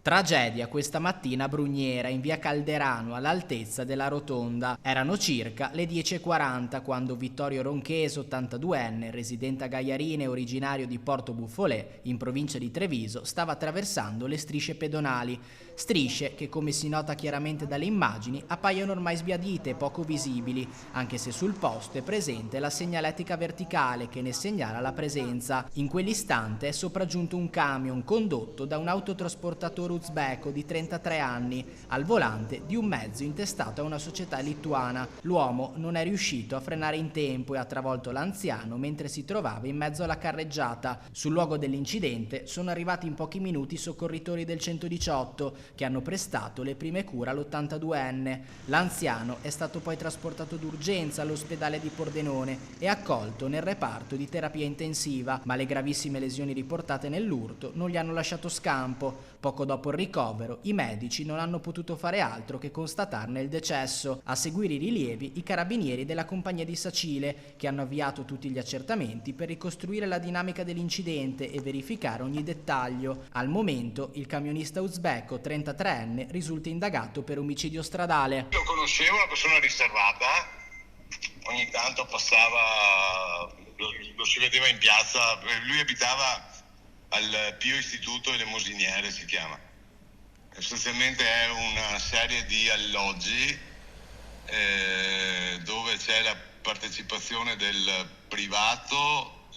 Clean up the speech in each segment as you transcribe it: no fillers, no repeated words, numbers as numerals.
Tragedia questa mattina a Brugnera, in via Calderano, all'altezza della rotonda. Erano circa le 10:40 quando Vittorio Ronchese, 82enne, residente a Gaiarine e originario di Porto Buffolè, in provincia di Treviso, stava attraversando le strisce pedonali. Strisce che, come si nota chiaramente dalle immagini, appaiono ormai sbiadite e poco visibili, anche se sul posto è presente la segnaletica verticale che ne segnala la presenza. In quell'istante è sopraggiunto un camion condotto da un autotrasportatore uzbeko di 33 anni al volante di un mezzo intestato a una società lituana. L'uomo non è riuscito a frenare in tempo e ha travolto l'anziano mentre si trovava in mezzo alla carreggiata. Sul luogo dell'incidente sono arrivati in pochi minuti i soccorritori del 118 che hanno prestato le prime cure all'82enne. L'anziano è stato poi trasportato d'urgenza all'ospedale di Pordenone e accolto nel reparto di terapia intensiva, ma le gravissime lesioni riportate nell'urto non gli hanno lasciato scampo. Poco dopo il ricovero, i medici non hanno potuto fare altro che constatarne il decesso. A seguire i rilievi, i carabinieri della compagnia di Sacile, che hanno avviato tutti gli accertamenti per ricostruire la dinamica dell'incidente e verificare ogni dettaglio. Al momento, il camionista uzbeko, 33enne, risulta indagato per omicidio stradale. Lo conoscevo, una persona riservata, ogni tanto passava, lo si vedeva in piazza, lui abitava al Pio Istituto Elemosiniere, si chiama. Sostanzialmente è una serie di alloggi dove c'è la partecipazione del privato,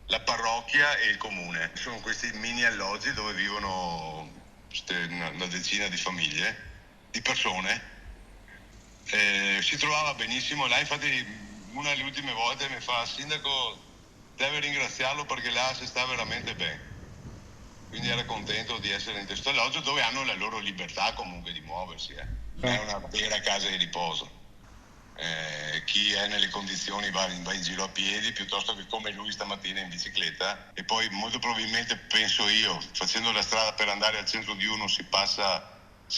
la parrocchia e il comune. Sono questi mini alloggi dove vivono una decina di famiglie, di persone. Si trovava benissimo là, infatti una delle ultime volte mi fa: sindaco, deve ringraziarlo perché là si sta veramente bene. Quindi era contento di essere in questo alloggio dove hanno la loro libertà comunque di muoversi. È una vera casa di riposo. Chi è nelle condizioni va in giro a piedi piuttosto che come lui stamattina in bicicletta, e poi molto probabilmente, penso io, facendo la strada per andare al centro di uno si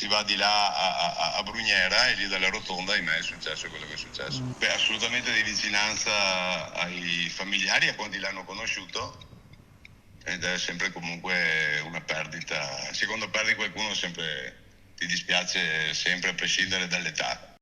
va di là a Brugnera e lì dalla rotonda, ahimè, è successo quello che è successo. Beh, assolutamente di vicinanza ai familiari, a quanti l'hanno conosciuto, ed è sempre comunque una perdita. Se quando perdi qualcuno sempre ti dispiace, sempre, a prescindere dall'età.